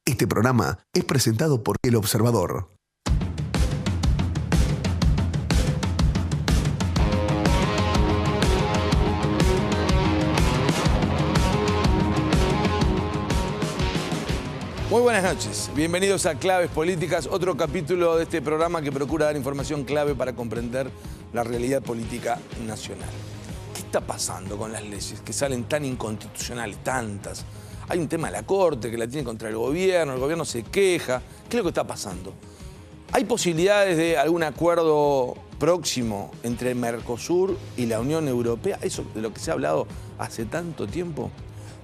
Este programa es presentado por El Observador. Muy buenas noches, bienvenidos a Claves Políticas, otro capítulo de este programa que procura dar información clave para comprender la realidad política nacional. ¿Qué está pasando con las leyes que salen tan inconstitucionales, tantas? Hay un tema de la Corte que la tiene contra el gobierno se queja. ¿Qué es lo que está pasando? ¿Hay posibilidades de algún acuerdo próximo entre Mercosur y la Unión Europea? Eso de lo que se ha hablado hace tanto tiempo.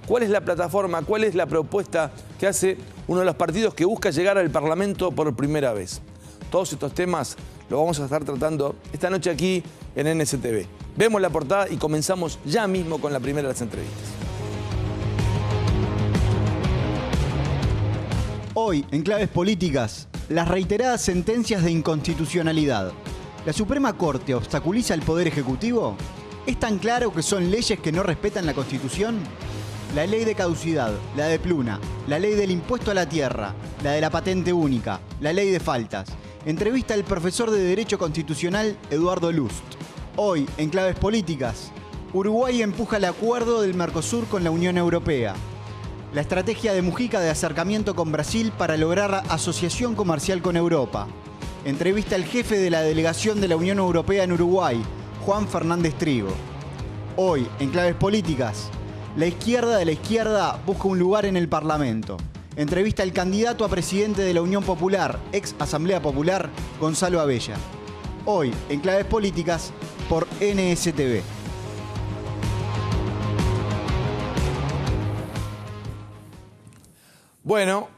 ¿Cuál es la plataforma, cuál es la propuesta que hace uno de los partidos que busca llegar al Parlamento por primera vez? Todos estos temas los vamos a estar tratando esta noche aquí en NSTV. Vemos la portada y comenzamos ya mismo con la primera de las entrevistas. Hoy, en Claves Políticas, las reiteradas sentencias de inconstitucionalidad. ¿La Suprema Corte obstaculiza el Poder Ejecutivo? ¿Es tan claro que son leyes que no respetan la Constitución? La ley de caducidad, la de Pluna, la ley del impuesto a la tierra, la de la patente única, la ley de faltas. Entrevista al profesor de Derecho Constitucional Eduardo Lust. Hoy, en Claves Políticas, Uruguay empuja el acuerdo del Mercosur con la Unión Europea. La estrategia de Mujica de acercamiento con Brasil para lograr asociación comercial con Europa. Entrevista al jefe de la delegación de la Unión Europea en Uruguay, Juan Fernández Trigo. Hoy, en Claves Políticas, la izquierda de la izquierda busca un lugar en el Parlamento. Entrevista al candidato a presidente de la Unión Popular, ex Asamblea Popular, Gonzalo Abella. Hoy, en Claves Políticas, por NSTV. Bueno,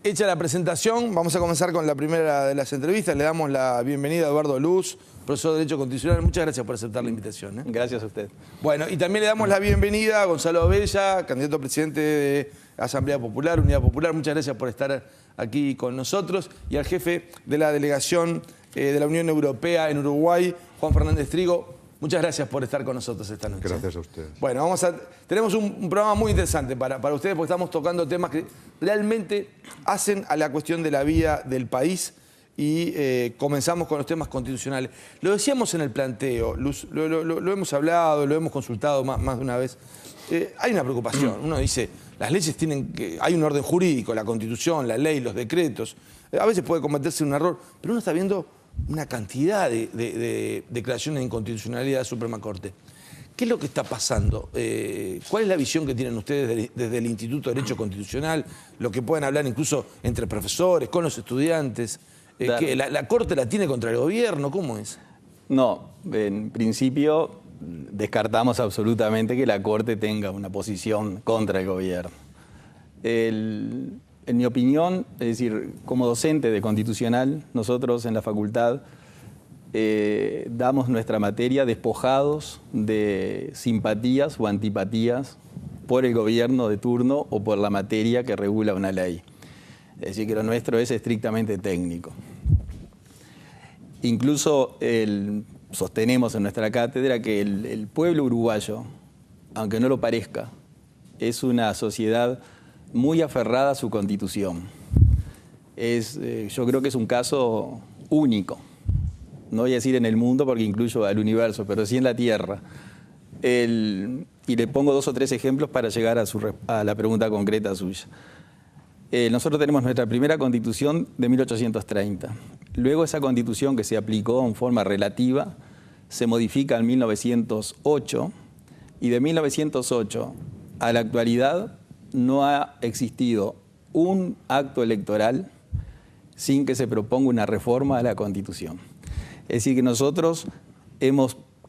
hecha la presentación, vamos a comenzar con la primera de las entrevistas. Le damos la bienvenida a Eduardo Lust, profesor de Derecho Constitucional. Muchas gracias por aceptar la invitación. Gracias a usted. Bueno, y también le damos la bienvenida a Gonzalo Abella, candidato a presidente de Asamblea Popular, Unidad Popular. Muchas gracias por estar aquí con nosotros. Y al jefe de la delegación de la Unión Europea en Uruguay, Juan Fernández Trigo. Muchas gracias por estar con nosotros esta noche. Gracias a ustedes. Bueno, tenemos un programa muy interesante para ustedes porque estamos tocando temas que realmente hacen a la cuestión de la vida del país y comenzamos con los temas constitucionales. Lo decíamos en el planteo, lo hemos hablado, lo hemos consultado más de una vez. Hay una preocupación. Uno dice, las leyes hay un orden jurídico, la Constitución, la ley, los decretos. A veces puede cometerse un error, pero uno está viendo una cantidad de declaraciones de inconstitucionalidad de la Suprema Corte. ¿Qué es lo que está pasando? ¿Cuál es la visión que tienen ustedes desde el Instituto de Derecho Constitucional? Lo que pueden hablar incluso entre profesores, con los estudiantes. ¿Que la Corte la tiene contra el gobierno? ¿Cómo es? No, en principio descartamos absolutamente que la Corte tenga una posición contra el gobierno. En mi opinión, es decir, como docente de constitucional, nosotros en la facultad damos nuestra materia despojados de simpatías o antipatías por el gobierno de turno o por la materia que regula una ley. Es decir, que lo nuestro es estrictamente técnico. Incluso sostenemos en nuestra cátedra que el pueblo uruguayo, aunque no lo parezca, es una sociedad muy aferrada a su Constitución. Yo creo que es un caso único. No voy a decir en el mundo porque incluyo al universo, pero sí en la Tierra. Y le pongo 2 o 3 ejemplos para llegar a la pregunta concreta suya. Nosotros tenemos nuestra primera Constitución de 1830. Luego esa Constitución que se aplicó en forma relativa se modifica en 1908 y de 1908 a la actualidad no ha existido un acto electoral sin que se proponga una reforma a la Constitución. Es decir, que nosotros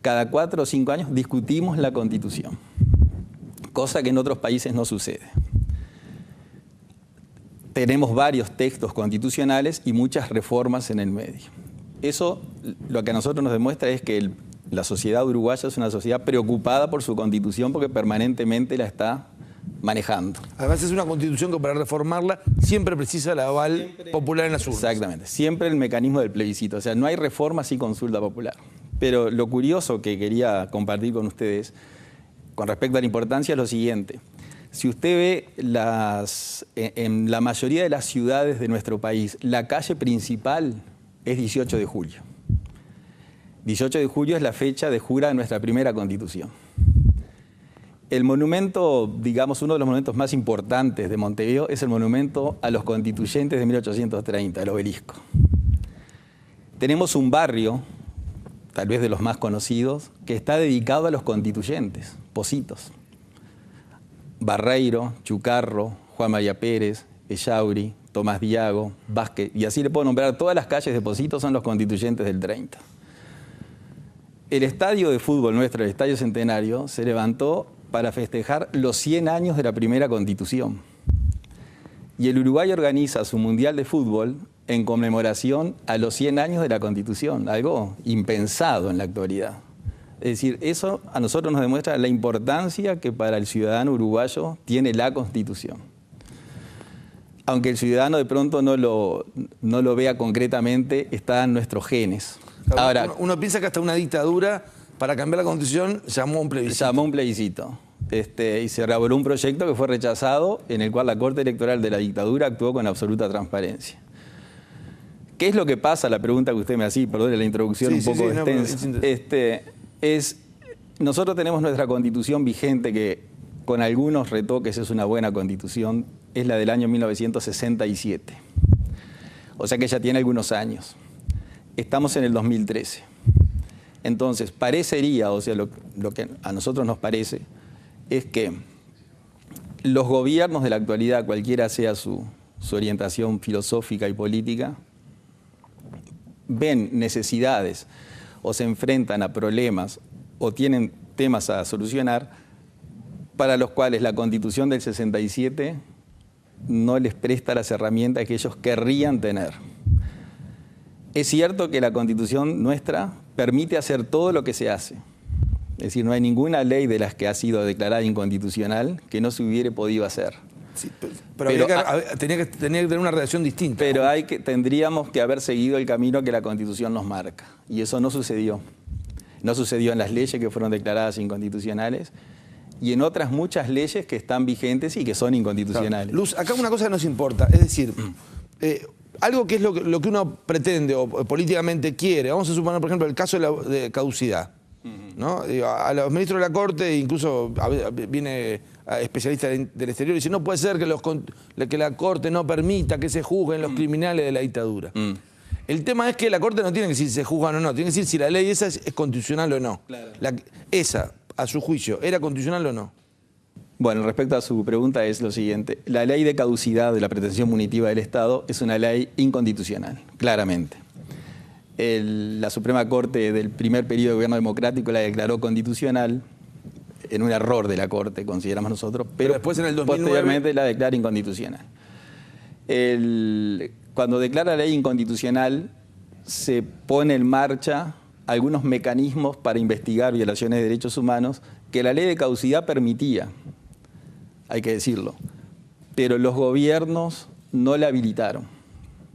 cada 4 o 5 años discutimos la Constitución, cosa que en otros países no sucede. Tenemos varios textos constitucionales y muchas reformas en el medio. Eso lo que a nosotros nos demuestra es que la sociedad uruguaya es una sociedad preocupada por su Constitución porque permanentemente la está manejando. Además es una Constitución que para reformarla siempre precisa el aval popular en las urnas. Exactamente, siempre el mecanismo del plebiscito, o sea, no hay reforma sin consulta popular. Pero lo curioso que quería compartir con ustedes con respecto a la importancia es lo siguiente. Si usted ve en la mayoría de las ciudades de nuestro país, la calle principal es 18 de julio. 18 de julio es la fecha de jura de nuestra primera Constitución. El monumento, digamos, uno de los monumentos más importantes de Montevideo es el monumento a los constituyentes de 1830, el Obelisco. Tenemos un barrio, tal vez de los más conocidos, que está dedicado a los constituyentes, Pocitos. Barreiro, Chucarro, Juan María Pérez, Echauri, Tomás Diago, Vázquez, y así le puedo nombrar, todas las calles de Pocitos son los constituyentes del 30. El estadio de fútbol nuestro, el Estadio Centenario, se levantó para festejar los 100 años de la primera Constitución. Y el Uruguay organiza su Mundial de Fútbol en conmemoración a los 100 años de la Constitución, algo impensado en la actualidad. Es decir, eso a nosotros nos demuestra la importancia que para el ciudadano uruguayo tiene la Constitución. Aunque el ciudadano de pronto no lo vea concretamente, está en nuestros genes. Ahora, uno piensa que hasta una dictadura, para cambiar la Constitución, llamó a un plebiscito. Llamó a un plebiscito. Y se elaboró un proyecto que fue rechazado, en el cual la Corte Electoral de la dictadura actuó con absoluta transparencia. ¿Qué es lo que pasa? La pregunta que usted me hacía, perdón, la introducción un poco extensa. Nosotros tenemos nuestra Constitución vigente, que con algunos retoques es una buena Constitución, es la del año 1967. O sea que ya tiene algunos años. Estamos en el 2013. Entonces, parecería, o sea, lo que a nosotros nos parece, es que los gobiernos de la actualidad, cualquiera sea su orientación filosófica y política, ven necesidades o se enfrentan a problemas o tienen temas a solucionar para los cuales la Constitución del 67 no les presta las herramientas que ellos querrían tener. Es cierto que la Constitución nuestra permite hacer todo lo que se hace. Es decir, no hay ninguna ley de las que ha sido declarada inconstitucional que no se hubiera podido hacer. Sí, pero tenía que tener una redacción distinta. Pero tendríamos que haber seguido el camino que la Constitución nos marca. Y eso no sucedió. No sucedió en las leyes que fueron declaradas inconstitucionales y en otras muchas leyes que están vigentes y que son inconstitucionales. Claro. Luz, acá una cosa que nos importa, es decir, algo que es lo que uno pretende o políticamente quiere. Vamos a suponer, por ejemplo, el caso de caducidad. ¿No? A los ministros de la Corte, incluso viene especialistas del exterior y dice, no puede ser que la Corte no permita que se juzguen los criminales de la dictadura. El tema es que la Corte no tiene que decir si se juzgan o no, tiene que decir si la ley esa es constitucional o no. Claro. Esa, a su juicio, ¿era constitucional o no? Bueno, respecto a su pregunta es lo siguiente. La ley de caducidad de la pretensión punitiva del Estado es una ley inconstitucional, claramente. La Suprema Corte del primer periodo de gobierno democrático la declaró constitucional, en un error de la Corte, consideramos nosotros, pero después en el 2009... posteriormente la declara inconstitucional. Cuando declara la ley inconstitucional, se pone en marcha algunos mecanismos para investigar violaciones de derechos humanos que la ley de caducidad permitía, hay que decirlo, pero los gobiernos no la habilitaron.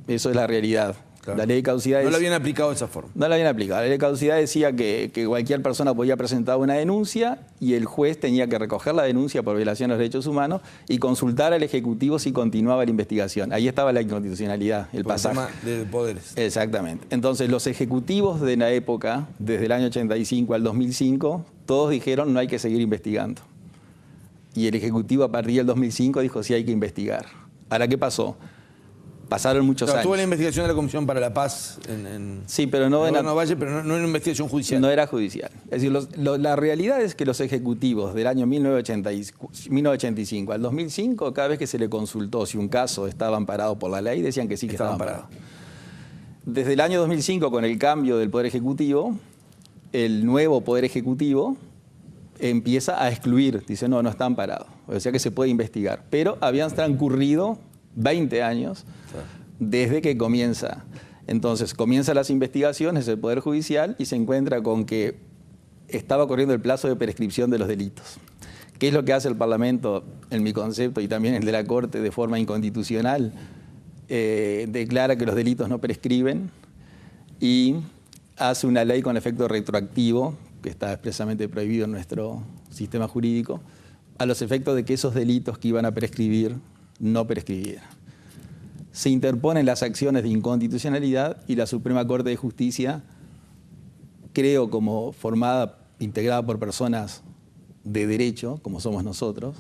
Eso es la realidad. Claro. La ley de caducidad no la habían aplicado de esa forma. No la habían aplicado. La ley de caducidad decía que cualquier persona podía presentar una denuncia y el juez tenía que recoger la denuncia por violación de los derechos humanos y consultar al Ejecutivo si continuaba la investigación. Ahí estaba la inconstitucionalidad, el pasaje. Por el tema de poderes. Exactamente. Entonces, los ejecutivos de la época, desde el año 85 al 2005, todos dijeron no hay que seguir investigando. Y el Ejecutivo a partir del 2005 dijo sí hay que investigar. Ahora, ¿qué pasó? Pasaron muchos años. Tuvo la investigación de la Comisión para la Paz sí, pero no en Valle, pero no era una investigación judicial. No era judicial. Es decir, la realidad es que los ejecutivos del año 1985 al 2005, cada vez que se le consultó si un caso estaba amparado por la ley, decían que sí que estaba amparado. Desde el año 2005, con el cambio del Poder Ejecutivo, el nuevo Poder Ejecutivo empieza a excluir, dice no está amparado. O sea que se puede investigar. Pero habían transcurrido 20 años desde que comienza. Entonces, comienzan las investigaciones del Poder Judicial y se encuentra con que estaba corriendo el plazo de prescripción de los delitos. ¿Qué es lo que hace el Parlamento, en mi concepto, y también el de la Corte, de forma inconstitucional? Declara que los delitos no prescriben y hace una ley con efecto retroactivo, que está expresamente prohibido en nuestro sistema jurídico, a los efectos de que esos delitos que iban a prescribir no prescribieran. Se interponen las acciones de inconstitucionalidad y la Suprema Corte de Justicia, creo como integrada por personas de derecho, como somos nosotros,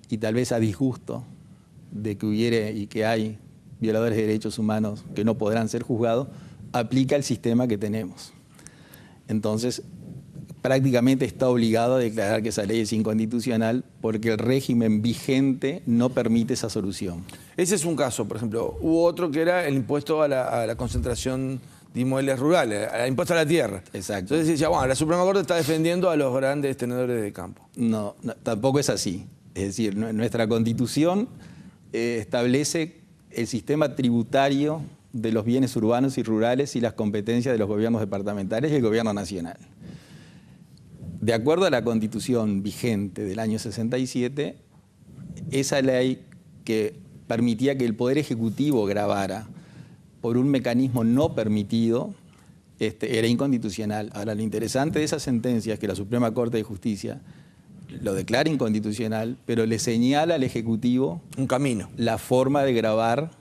y tal vez a disgusto de que hubiere y que hay violadores de derechos humanos que no podrán ser juzgados, aplica el sistema que tenemos. Entonces, prácticamente está obligado a declarar que esa ley es inconstitucional porque el régimen vigente no permite esa solución. Ese es un caso, por ejemplo. Hubo otro que era el impuesto a la concentración de inmuebles rurales, el impuesto a la tierra. Exacto. Entonces decía, bueno, la Suprema Corte está defendiendo a los grandes tenedores de campo. No, tampoco es así. Es decir, nuestra Constitución establece el sistema tributario de los bienes urbanos y rurales y las competencias de los gobiernos departamentales y el gobierno nacional. De acuerdo a la Constitución vigente del año 67, esa ley que permitía que el Poder Ejecutivo gravara por un mecanismo no permitido, era inconstitucional. Ahora, lo interesante de esa sentencia es que la Suprema Corte de Justicia lo declara inconstitucional, pero le señala al Ejecutivo un camino, la forma de gravar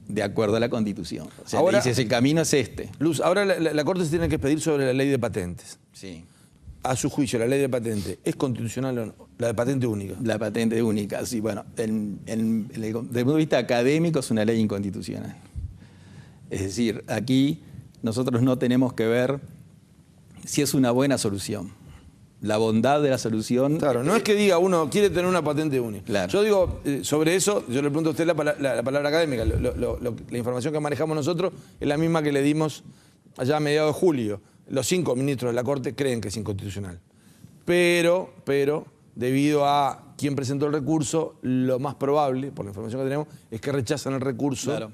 de acuerdo a la Constitución. O sea, ahora, dices, el camino es este. Luz, ahora la Corte se tiene que expedir sobre la ley de patentes. Sí. A su juicio, ¿la ley de patente es constitucional o no? La de patente única. La patente única, sí. Bueno, desde el punto de vista académico es una ley inconstitucional. Es decir, aquí nosotros no tenemos que ver si es una buena solución. La bondad de la solución... Claro, no es que diga uno quiere tener una patente única. Claro. Yo digo, sobre eso, yo le pregunto a usted la palabra académica. La información que manejamos nosotros es la misma que le dimos allá a mediados de julio. Los 5 ministros de la Corte creen que es inconstitucional. Pero, debido a quien presentó el recurso, lo más probable, por la información que tenemos, es que rechazan el recurso, claro,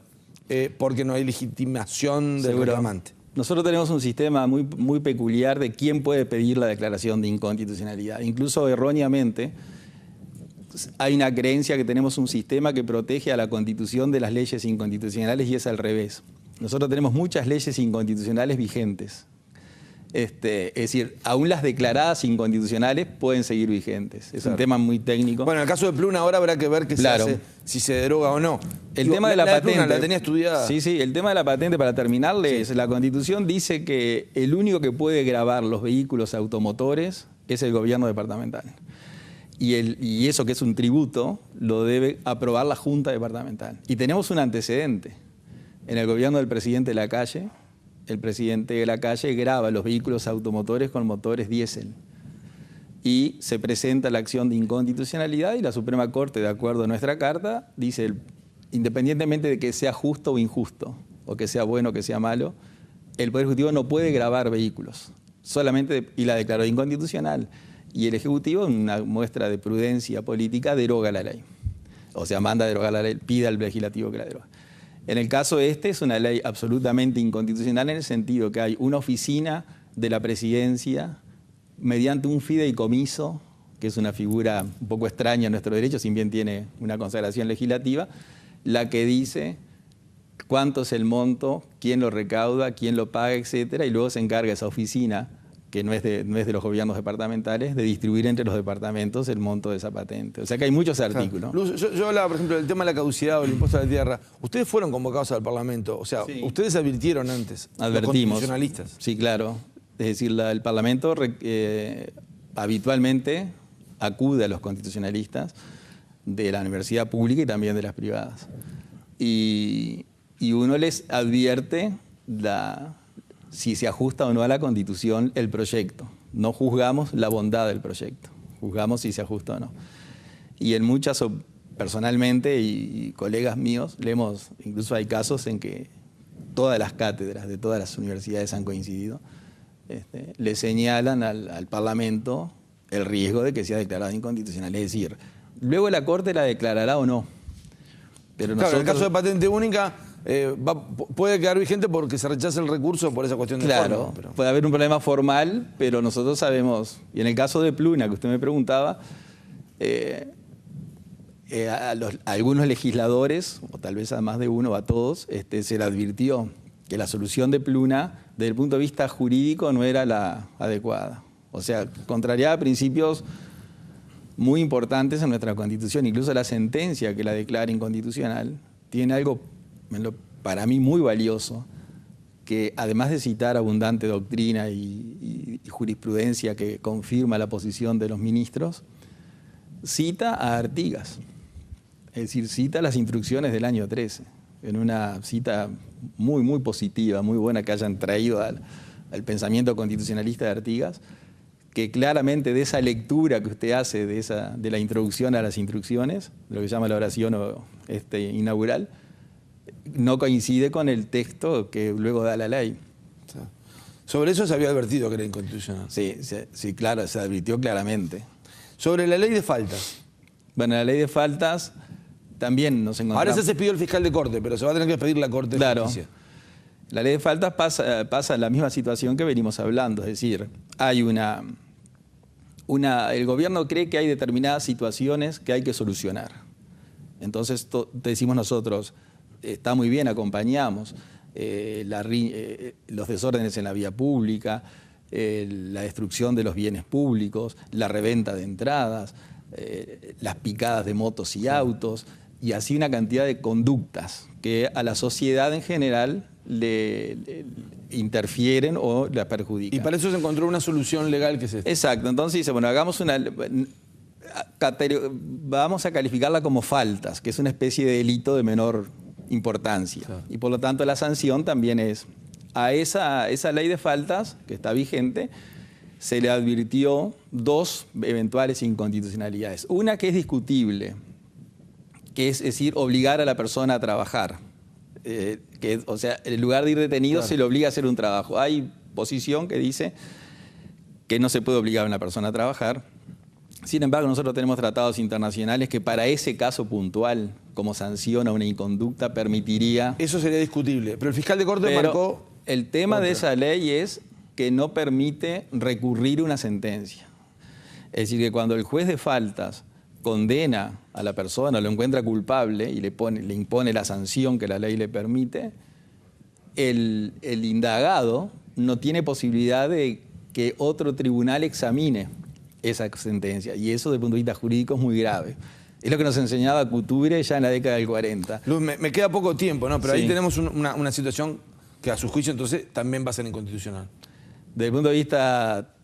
porque no hay legitimación del reclamante. Nosotros tenemos un sistema muy peculiar de quién puede pedir la declaración de inconstitucionalidad. Incluso erróneamente hay una creencia que tenemos un sistema que protege a la Constitución de las leyes inconstitucionales y es al revés. Nosotros tenemos muchas leyes inconstitucionales vigentes. Es decir, aún las declaradas inconstitucionales pueden seguir vigentes. Es un tema muy técnico. Bueno, en el caso de Pluna ahora habrá que ver qué se hace, si se deroga o no. El tema de la patente... Pluna, la tenía estudiada. Sí, el tema de la patente, para terminarle, es la Constitución dice que el único que puede gravar los vehículos automotores es el gobierno departamental. Y eso, que es un tributo, lo debe aprobar la Junta Departamental. Y tenemos un antecedente. En el gobierno del presidente Lacalle, el presidente de Lacalle grava los vehículos automotores con motores diésel. Y se presenta la acción de inconstitucionalidad y la Suprema Corte, de acuerdo a nuestra carta, dice, independientemente de que sea justo o injusto, o que sea bueno o que sea malo, el Poder Ejecutivo no puede gravar vehículos, y la declaró inconstitucional. Y el Ejecutivo, en una muestra de prudencia política, deroga la ley. O sea, manda a derogar la ley, pide al legislativo que la derogue. En el caso es una ley absolutamente inconstitucional en el sentido que hay una oficina de la presidencia mediante un fideicomiso, que es una figura un poco extraña en nuestro derecho, si bien tiene una consagración legislativa, la que dice cuánto es el monto, quién lo recauda, quién lo paga, etcétera, y luego se encarga esa oficina, que no es de los gobiernos departamentales, de distribuir entre los departamentos el monto de esa patente. O sea que hay muchos artículos. Luz, yo hablaba, por ejemplo, del tema de la caducidad o el impuesto a la tierra. Ustedes fueron convocados al Parlamento, o sea, sí, ustedes advirtieron antes, advertimos, los constitucionalistas. Sí, claro. Es decir, el Parlamento habitualmente acude a los constitucionalistas de la universidad pública y también de las privadas. Y uno les advierte si se ajusta o no a la Constitución el proyecto. No juzgamos la bondad del proyecto, juzgamos si se ajusta o no. Y en muchas, personalmente y colegas míos, incluso hay casos en que todas las cátedras de todas las universidades han coincidido, le señalan al Parlamento el riesgo de que sea declarada inconstitucional. Es decir, luego la Corte la declarará o no. Pero claro, en el caso de patente única... puede quedar vigente porque se rechaza el recurso por esa cuestión de claro, forma. Pero... puede haber un problema formal, pero nosotros sabemos, y en el caso de Pluna, que usted me preguntaba, a algunos legisladores, o tal vez a más de uno, a todos, se le advirtió que la solución de Pluna, desde el punto de vista jurídico, no era la adecuada. O sea, contrariaba principios muy importantes en nuestra Constitución. Incluso la sentencia que la declara inconstitucional tiene algo, para mí, muy valioso, que además de citar abundante doctrina y jurisprudencia que confirma la posición de los ministros, cita a Artigas. Es decir, cita las instrucciones del año 13, en una cita muy, muy positiva, muy buena que hayan traído al pensamiento constitucionalista de Artigas, que claramente de esa lectura que usted hace de la introducción a las instrucciones, de lo que se llama la oración inaugural, no coincide con el texto que luego da la ley. Sobre eso se había advertido que era inconstitucional. Sí, claro, se advirtió claramente. Sobre la ley de faltas. Bueno, la ley de faltas también nos encontramos... Ahora se pidió el fiscal de Corte, pero se va a tener que pedir la Corte de Justicia. La ley de faltas pasa en la misma situación que venimos hablando, es decir, hay el gobierno cree que hay determinadas situaciones que hay que solucionar. Entonces decimos nosotros, está muy bien, acompañamos los desórdenes en la vía pública, la destrucción de los bienes públicos, la reventa de entradas, las picadas de motos y autos, y así una cantidad de conductas que a la sociedad en general le interfieren o la perjudican. Y para eso se encontró una solución legal que es esta. Exacto, entonces dice, bueno, vamos a calificarla como faltas, que es una especie de delito de menor importancia. Claro. Y por lo tanto la sanción también es a esa ley de faltas que está vigente, se le advirtió 2 eventuales inconstitucionalidades. Una que es discutible, que es decir, obligar a la persona a trabajar. O sea, en lugar de ir detenido, claro, se le obliga a hacer un trabajo. Hay posición que dice que no se puede obligar a una persona a trabajar. Sin embargo, nosotros tenemos tratados internacionales que para ese caso puntual, como sanción a una inconducta, permitiría... Eso sería discutible, pero el fiscal de Corte marcó... El tema de esa ley es que no permite recurrir una sentencia. Es decir, que cuando el juez de faltas condena a la persona, lo encuentra culpable y le impone la sanción que la ley le permite, el indagado no tiene posibilidad de que otro tribunal examine esa sentencia. Y eso, desde el punto de vista jurídico, es muy grave. Es lo que nos enseñaba Couture ya en la década del 40. Luz, me queda poco tiempo, ¿no? Pero sí, ahí tenemos una situación que a su juicio entonces también va a ser inconstitucional. Desde el punto de vista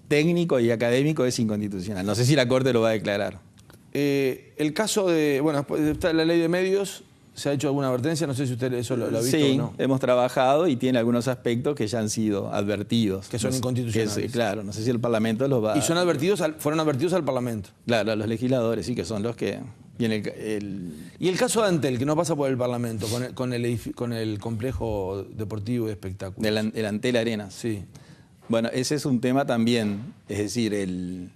técnico y académico es inconstitucional. No sé si la Corte lo va a declarar. El caso de, bueno, está la ley de medios, ¿se ha hecho alguna advertencia? No sé si usted eso lo ha visto sí, o no. Hemos trabajado y tiene algunos aspectos que ya han sido advertidos. Que son inconstitucionales. Claro, no sé si el Parlamento los va a... ¿Y fueron advertidos al Parlamento? Claro, a los legisladores, sí, que son los que... Y el caso de Antel, que no pasa por el Parlamento, con el complejo deportivo y de espectáculos. El Antel Arenas. Sí. Bueno, ese es un tema también, es decir, en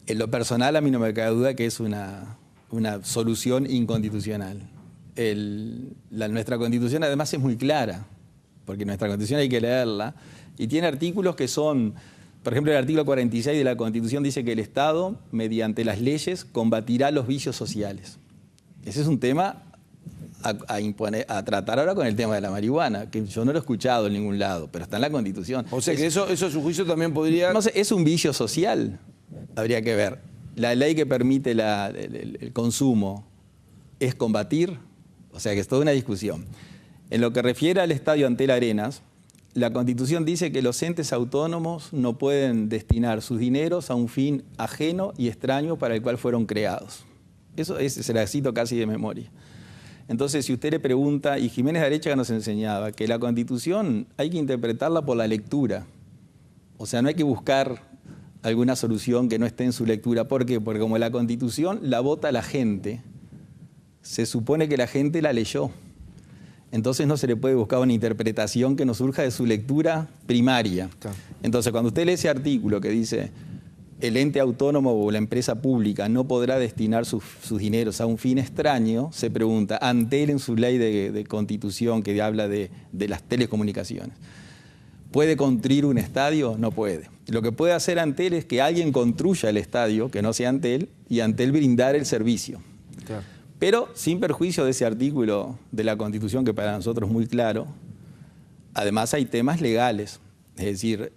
lo personal a mí no me cabe duda que es una solución inconstitucional. Nuestra Constitución además es muy clara, porque nuestra Constitución hay que leerla, y tiene artículos que son, por ejemplo, el artículo 46 de la Constitución dice que el Estado, mediante las leyes, combatirá los vicios sociales. Ese es un tema a tratar ahora con el tema de la marihuana, que yo no lo he escuchado en ningún lado, pero está en la Constitución. O sea que eso a su juicio también podría... No sé, es un vicio social, habría que ver. La ley que permite el consumo es combatir, o sea que es toda una discusión. En lo que refiere al Estadio Antel Arenas, la Constitución dice que los entes autónomos no pueden destinar sus dineros a un fin ajeno y extraño para el cual fueron creados. Eso se la cito casi de memoria. Entonces, si usted le pregunta, y Jiménez de Arechaga nos enseñaba, que la Constitución hay que interpretarla por la lectura. O sea, no hay que buscar alguna solución que no esté en su lectura. ¿Por qué? Porque como la Constitución la vota la gente, se supone que la gente la leyó. Entonces no se le puede buscar una interpretación que no surja de su lectura primaria. Claro. Entonces, cuando usted lee ese artículo que dice el ente autónomo o la empresa pública no podrá destinar sus dineros a un fin extraño, se pregunta, Antel en su ley de constitución que habla de las telecomunicaciones, ¿puede construir un estadio? No puede. Lo que puede hacer Antel es que alguien construya el estadio, que no sea Antel, y Antel brindar el servicio. Claro. Pero sin perjuicio de ese artículo de la Constitución, que para nosotros es muy claro, además hay temas legales. Es decir,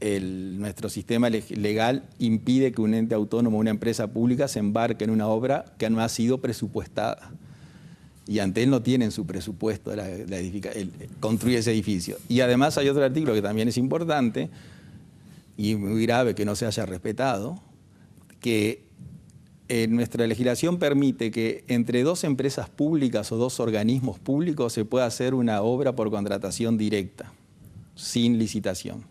nuestro sistema legal impide que un ente autónomo o una empresa pública se embarque en una obra que no ha sido presupuestada. Y Antel no tiene en su presupuesto construir ese edificio. Y además hay otro artículo que también es importante y muy grave que no se haya respetado, que nuestra legislación permite que entre dos empresas públicas o dos organismos públicos se pueda hacer una obra por contratación directa, sin licitación.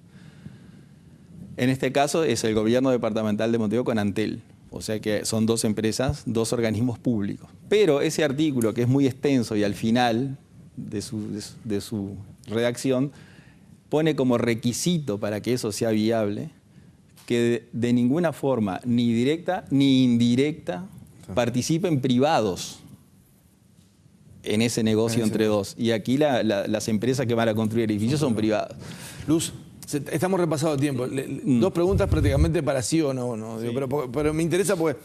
En este caso es el gobierno departamental de Montevideo con Antel. O sea que son dos empresas, dos organismos públicos. Pero ese artículo, que es muy extenso y al final de su redacción, pone como requisito para que eso sea viable que de ninguna forma, ni directa ni indirecta, participen privados en ese negocio entre dos. Y aquí las empresas que van a construir edificios son privadas. Luz, estamos repasado el tiempo. Dos preguntas prácticamente para sí o no. ¿No? Sí. Pero me interesa porque,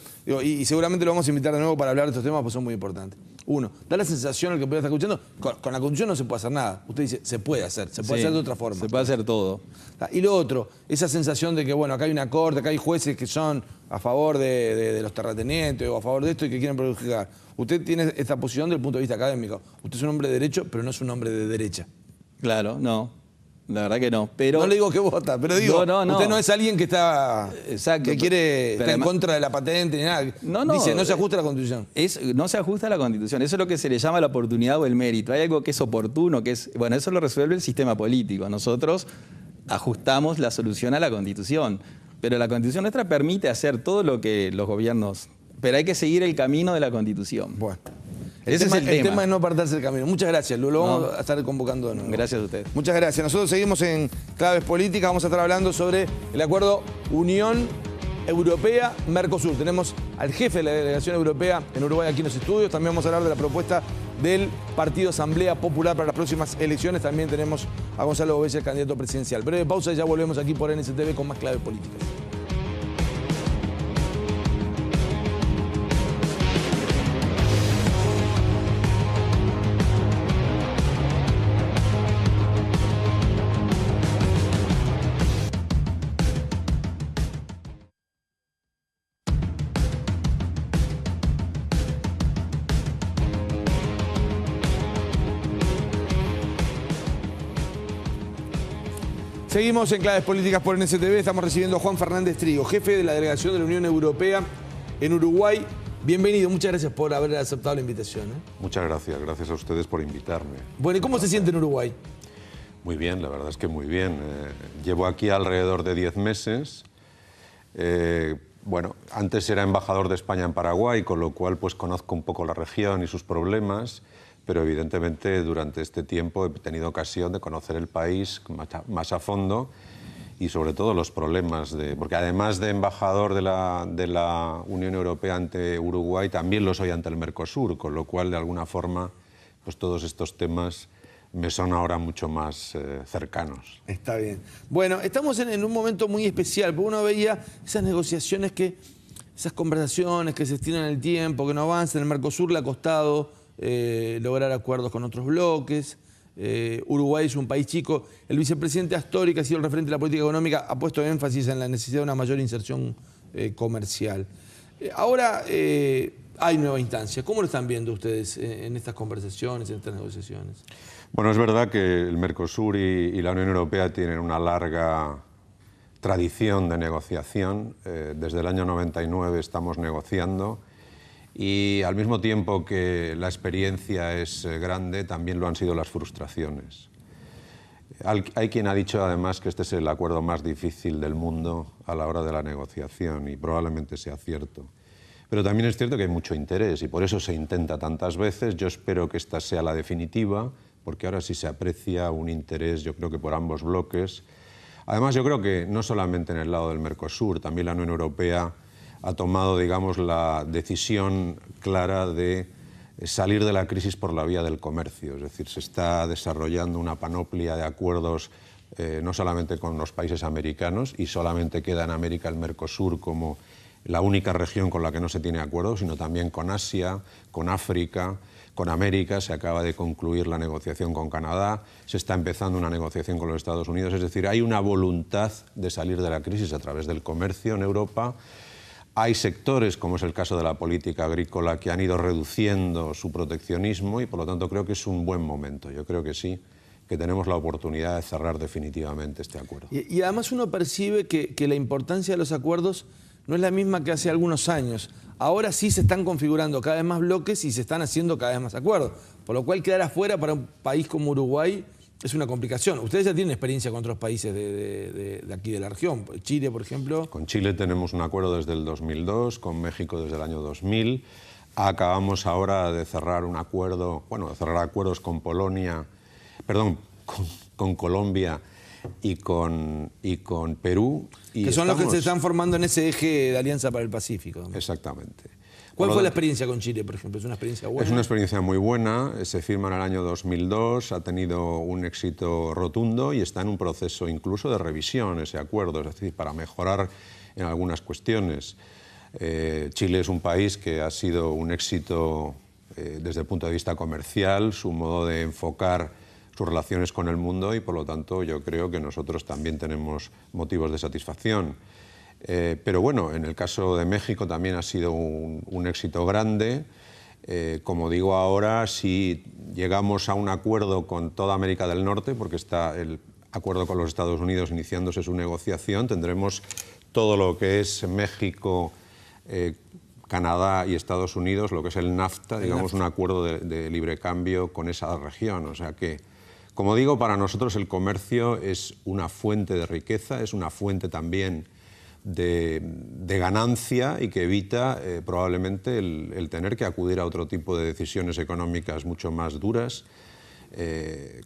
y seguramente lo vamos a invitar de nuevo para hablar de estos temas porque son muy importantes. Uno, da la sensación al que puede estar escuchando, con la Constitución no se puede hacer nada. Usted dice, se puede hacer hacer de otra forma. Se puede hacer todo. Y lo otro, esa sensación de que, bueno, acá hay una corte, acá hay jueces que son a favor de los terratenientes o a favor de esto y que quieren perjudicar. Usted tiene esta posición desde el punto de vista académico. Usted es un hombre de derecho, pero no es un hombre de derecha. Claro, no. La verdad que no. Pero, no le digo que vota, pero digo, usted no es alguien que está en contra de la patente ni nada. Dice, no se ajusta a la Constitución. No se ajusta a la Constitución. Eso es lo que se le llama la oportunidad o el mérito. Hay algo que es oportuno, bueno, eso lo resuelve el sistema político. Nosotros ajustamos la solución a la Constitución. Pero la Constitución nuestra permite hacer todo lo que los gobiernos... Pero hay que seguir el camino de la Constitución. Bueno. El tema es no apartarse del camino. Muchas gracias, lo vamos a estar convocando de nuevo. Gracias a ustedes. Muchas gracias. Nosotros seguimos en Claves Políticas. Vamos a estar hablando sobre el acuerdo Unión Europea-Mercosur. Tenemos al jefe de la delegación europea en Uruguay aquí en los estudios. También vamos a hablar de la propuesta del Partido Asamblea Popular para las próximas elecciones. También tenemos a Gonzalo Bobella, el candidato presidencial. Breve pausa y ya volvemos aquí por NSTV con más Claves Políticas. Seguimos en Claves Políticas por NSTV. Estamos recibiendo a Juan Fernández Trigo, jefe de la delegación de la Unión Europea en Uruguay. Bienvenido, muchas gracias por haber aceptado la invitación. Muchas gracias, gracias a ustedes por invitarme. Bueno, ¿y cómo se siente en Uruguay? Muy bien, la verdad es que muy bien. Llevo aquí alrededor de 10 meses. Bueno, antes era embajador de España en Paraguay, con lo cual pues conozco un poco la región y sus problemas. Pero evidentemente durante este tiempo he tenido ocasión de conocer el país más a fondo y sobre todo los problemas, porque además de embajador de la Unión Europea ante Uruguay, también lo soy ante el Mercosur, con lo cual de alguna forma pues todos estos temas me son ahora mucho más cercanos. Está bien. Bueno, estamos en un momento muy especial, porque uno veía esas negociaciones, esas conversaciones que se estiran en el tiempo, que no avanzan. El Mercosur le ha costado lograr acuerdos con otros bloques. Uruguay es un país chico. El vicepresidente Astori, que ha sido el referente de la política económica, ha puesto énfasis en la necesidad de una mayor inserción comercial. Ahora hay nueva instancia. ¿Cómo lo están viendo ustedes en estas conversaciones, en estas negociaciones? Bueno, es verdad que el Mercosur y la Unión Europea tienen una larga tradición de negociación. Desde el año 99 estamos negociando. Y al mismo tiempo que la experiencia es grande, también lo han sido las frustraciones. Hay quien ha dicho además que este es el acuerdo más difícil del mundo a la hora de la negociación y probablemente sea cierto. Pero también es cierto que hay mucho interés y por eso se intenta tantas veces. Yo espero que esta sea la definitiva, porque ahora sí se aprecia un interés, yo creo que por ambos bloques. Además, yo creo que no solamente en el lado del Mercosur, también la Unión Europea ha tomado, digamos, la decisión clara de salir de la crisis por la vía del comercio. Es decir, se está desarrollando una panoplia de acuerdos no solamente con los países americanos, y solamente queda en América el Mercosur como la única región con la que no se tiene acuerdo, sino también con Asia, con África, con América, se acaba de concluir la negociación con Canadá, se está empezando una negociación con los Estados Unidos, es decir, hay una voluntad de salir de la crisis a través del comercio en Europa. Hay sectores, como es el caso de la política agrícola, que han ido reduciendo su proteccionismo y por lo tanto creo que es un buen momento. Yo creo que sí, que tenemos la oportunidad de cerrar definitivamente este acuerdo. Y además uno percibe que la importancia de los acuerdos no es la misma que hace algunos años. Ahora sí se están configurando cada vez más bloques y se están haciendo cada vez más acuerdos. Por lo cual quedar afuera para un país como Uruguay es una complicación. Ustedes ya tienen experiencia con otros países de aquí de la región. Chile, por ejemplo. Con Chile tenemos un acuerdo desde el 2002, con México desde el año 2000. Acabamos ahora de cerrar un acuerdo, bueno, de cerrar acuerdos con Polonia, perdón, con Colombia y con Perú. Y que son los que se están formando en ese eje de Alianza para el Pacífico. Exactamente. ¿Cuál fue la experiencia con Chile, por ejemplo? ¿Es una experiencia buena? Es una experiencia muy buena, se firma en el año 2002, ha tenido un éxito rotundo y está en un proceso incluso de revisión ese acuerdo, es decir, para mejorar en algunas cuestiones. Chile es un país que ha sido un éxito desde el punto de vista comercial, su modo de enfocar sus relaciones con el mundo y por lo tanto yo creo que nosotros también tenemos motivos de satisfacción. Pero bueno, en el caso de México también ha sido un éxito grande. Como digo ahora, si llegamos a un acuerdo con toda América del Norte, porque está el acuerdo con los Estados Unidos iniciándose su negociación, tendremos todo lo que es México, Canadá y Estados Unidos, lo que es el NAFTA, digamos un acuerdo de libre cambio con esa región. O sea que, como digo, para nosotros el comercio es una fuente de riqueza, es una fuente también de ganancia y que evita probablemente el tener que acudir a otro tipo de decisiones económicas mucho más duras,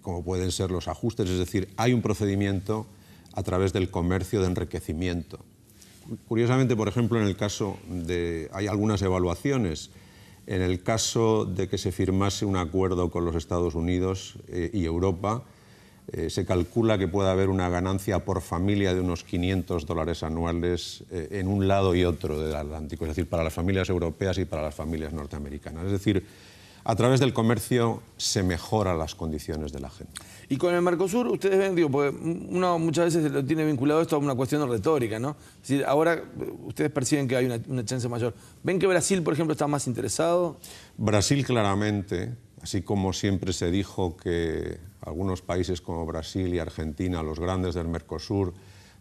como pueden ser los ajustes. Es decir, hay un procedimiento a través del comercio de enriquecimiento. Curiosamente, por ejemplo, en el caso de... hay algunas evaluaciones. En el caso de que se firmase un acuerdo con los Estados Unidos y Europa, se calcula que puede haber una ganancia por familia de unos $500 anuales en un lado y otro del Atlántico, es decir, para las familias europeas y para las familias norteamericanas. Es decir, a través del comercio se mejoran las condiciones de la gente. Y con el Mercosur, ustedes ven, digo, porque uno muchas veces lo tiene vinculado esto a una cuestión de retórica, ¿no? Es decir, ahora ustedes perciben que hay una chance mayor. ¿Ven que Brasil, por ejemplo, está más interesado? Brasil claramente, así como siempre se dijo que algunos países como Brasil y Argentina, los grandes del Mercosur,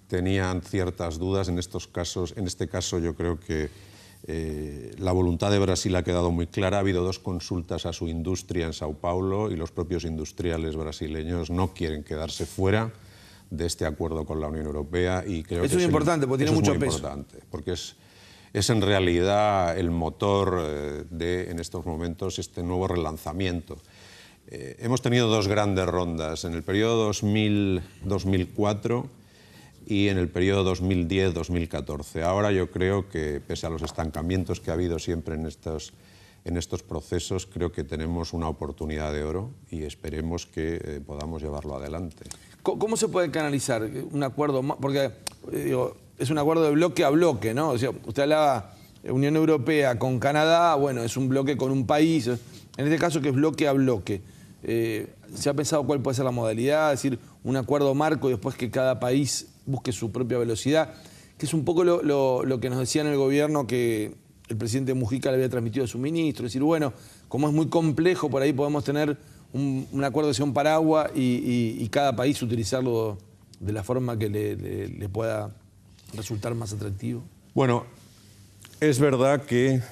tenían ciertas dudas, en este caso yo creo que la voluntad de Brasil ha quedado muy clara. Ha habido 2 consultas a su industria en Sao Paulo y los propios industriales brasileños no quieren quedarse fuera de este acuerdo con la Unión Europea. Y creo que eso es importante, porque tiene mucho peso. Importante, porque es en realidad el motor en estos momentos este nuevo relanzamiento. Hemos tenido 2 grandes rondas, en el periodo 2000-2004 y en el periodo 2010-2014. Ahora yo creo que, pese a los estancamientos que ha habido siempre en estos procesos, creo que tenemos una oportunidad de oro y esperemos que podamos llevarlo adelante. ¿Cómo se puede canalizar un acuerdo? Porque digo, es un acuerdo de bloque a bloque, ¿no? O sea, usted hablaba de Unión Europea con Canadá, bueno, es un bloque con un país. En este caso, que es bloque a bloque. ¿Se ha pensado cuál puede ser la modalidad? Es decir, un acuerdo marco y después que cada país busque su propia velocidad, que es un poco lo que nos decía en el gobierno que el presidente Mujica le había transmitido a su ministro. Es decir, bueno, como es muy complejo, por ahí podemos tener un acuerdo que sea un paraguas y cada país utilizarlo de la forma que le pueda resultar más atractivo. Bueno, es verdad que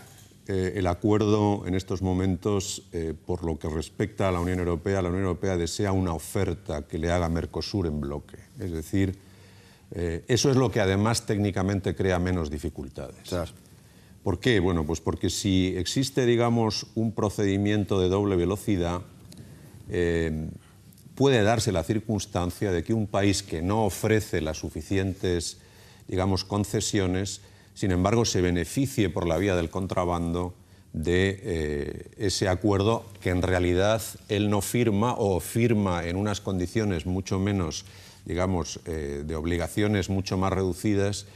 el acuerdo en estos momentos, por lo que respecta a la Unión Europea desea una oferta que le haga Mercosur en bloque. Es decir, eso es lo que además técnicamente crea menos dificultades. Claro. ¿Por qué? Bueno, pues porque si existe, digamos, un procedimiento de doble velocidad, puede darse la circunstancia de que un país que no ofrece las suficientes, digamos, concesiones, sin embargo, se beneficie por la vía del contrabando de ese acuerdo que en realidad él no firma o firma en unas condiciones mucho menos, digamos, de obligaciones mucho más reducidas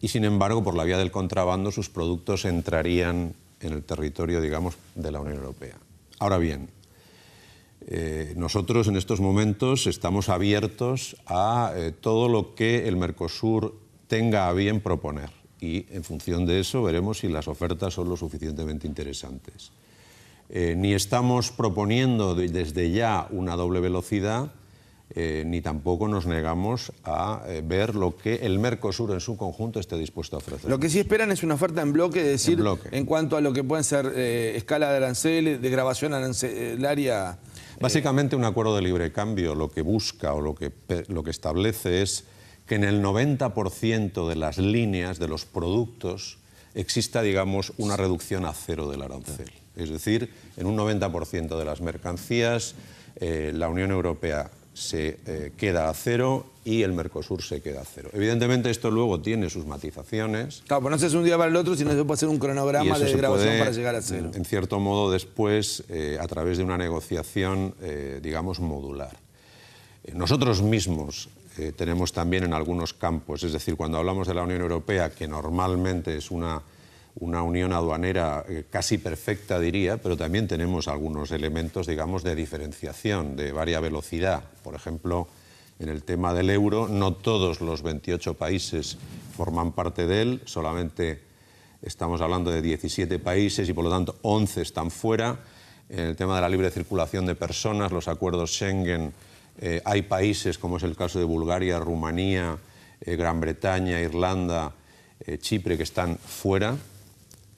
y, sin embargo, por la vía del contrabando sus productos entrarían en el territorio, digamos, de la Unión Europea. Ahora bien, nosotros en estos momentos estamos abiertos a todo lo que el Mercosur tenga a bien proponer y en función de eso veremos si las ofertas son lo suficientemente interesantes. Ni estamos proponiendo desde ya una doble velocidad, ni tampoco nos negamos a ver lo que el Mercosur en su conjunto esté dispuesto a ofrecer. Lo que sí esperan es una oferta en bloque, es decir, en cuanto a lo que pueden ser escala de aranceles, de grabación arancelaria. Básicamente un acuerdo de libre cambio lo que busca o lo que establece es que en el 90% de las líneas de los productos exista, digamos, una reducción a cero del arancel. Es decir, en un 90% de las mercancías la Unión Europea se queda a cero y el Mercosur se queda a cero. Evidentemente esto luego tiene sus matizaciones. Claro, pues no se hace un día para el otro, sino se puede hacer un cronograma de grabación para llegar a cero. En cierto modo después, a través de una negociación, digamos, modular. Nosotros mismos tenemos también en algunos campos, es decir, cuando hablamos de la Unión Europea, que normalmente es una unión aduanera casi perfecta, diría, pero también tenemos algunos elementos, digamos, de diferenciación, de varia velocidad. Por ejemplo, en el tema del euro, no todos los 28 países forman parte de él, solamente estamos hablando de 17 países y por lo tanto 11 están fuera. En el tema de la libre circulación de personas, los acuerdos Schengen, hay países como es el caso de Bulgaria, Rumanía, Gran Bretaña, Irlanda, Chipre que están fuera.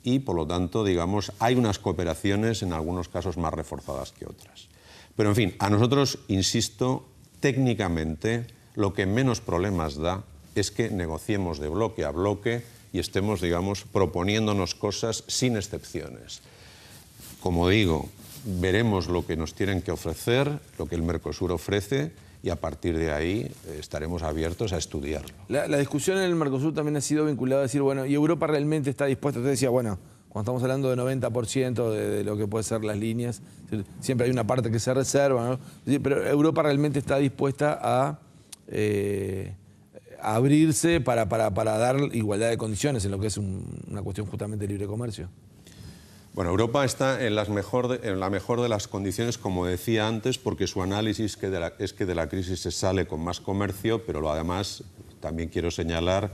Y, por lo tanto, digamos, hay unas cooperaciones en algunos casos más reforzadas que otras. Pero, en fin, a nosotros, insisto, técnicamente lo que menos problemas da es que negociemos de bloque a bloque y estemos, digamos, proponiéndonos cosas sin excepciones. Como digo, veremos lo que nos tienen que ofrecer, lo que el Mercosur ofrece, y a partir de ahí estaremos abiertos a estudiarlo. La discusión en el Mercosur también ha sido vinculada a decir, bueno, ¿y Europa realmente está dispuesta? Usted decía, bueno, cuando estamos hablando de 90% de lo que pueden ser las líneas, siempre hay una parte que se reserva, ¿no? Pero ¿Europa realmente está dispuesta a abrirse para dar igualdad de condiciones en lo que es una cuestión justamente de libre comercio? Bueno, Europa está en la mejor de las condiciones, como decía antes, porque su análisis es que de la crisis se sale con más comercio, pero además también quiero señalar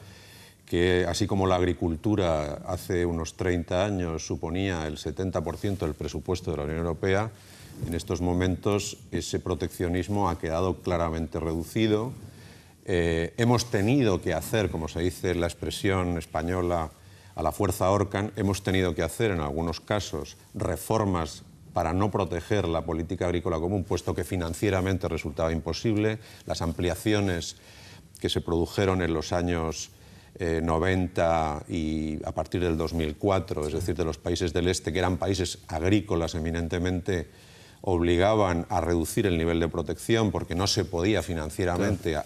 que así como la agricultura hace unos 30 años suponía el 70% del presupuesto de la Unión Europea, en estos momentos ese proteccionismo ha quedado claramente reducido. Hemos tenido que hacer, como se dice en la expresión española, a la fuerza Orcan, hemos tenido que hacer en algunos casos reformas para no proteger la política agrícola común, puesto que financieramente resultaba imposible. Las ampliaciones que se produjeron en los años 90 y a partir del 2004, es decir, de los países del este, que eran países agrícolas eminentemente, obligaban a reducir el nivel de protección porque no se podía financieramente